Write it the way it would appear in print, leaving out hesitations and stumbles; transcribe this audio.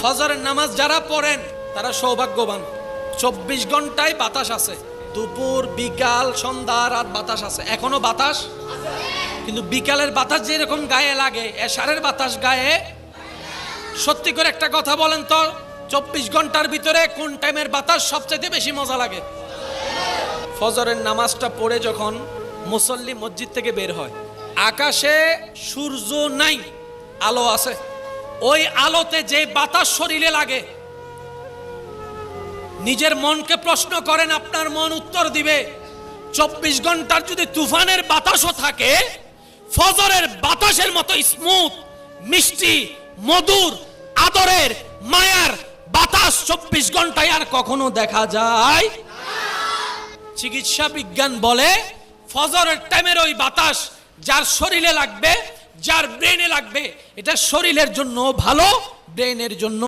ফজরের নামাজ যারা পড়েন তারা সৌভাগ্যবান। 24 ঘন্টায় বাতাস আছে, দুপুর বিকাল সন্ধ্যা রাত বাতাস আছে। এখনো বাতাস, কিন্তু বিকালের বাতাস যেরকম গায়ে লাগে এশারের বাতাস গায়ে। সত্যি করে একটা কথা বলেন তো, 24 ঘন্টার ভিতরে কোন টাইমের বাতাস সবচেয়ে বেশি মজা লাগে? ফজরের নামাজটা পড়ে যখন মুসল্লি মসজিদ থেকে বের হয়, আকাশে সূর্য নাই, আলো আছে। ওই আলোতে যে বাতাস শরীরে লাগে, নিজের মনকে প্রশ্ন করেন, আপনার মন উত্তর দিবে 24 ঘন্টার যদি তুফানের বাতাসও থাকে, ফজরের বাতাসের মতো স্মুথ, মিষ্টি, মধুর, আদরের, মায়ার বাতাস 24 ঘন্টায় আর কখনো দেখা যায়? চিকিৎসা বিজ্ঞান বলে ফজরের টাইমের ওই বাতাস যার শরীরে লাগবে, যার ব্রেনে লাগবে, এটা শরীরের জন্য ভালো, ব্রেনের জন্য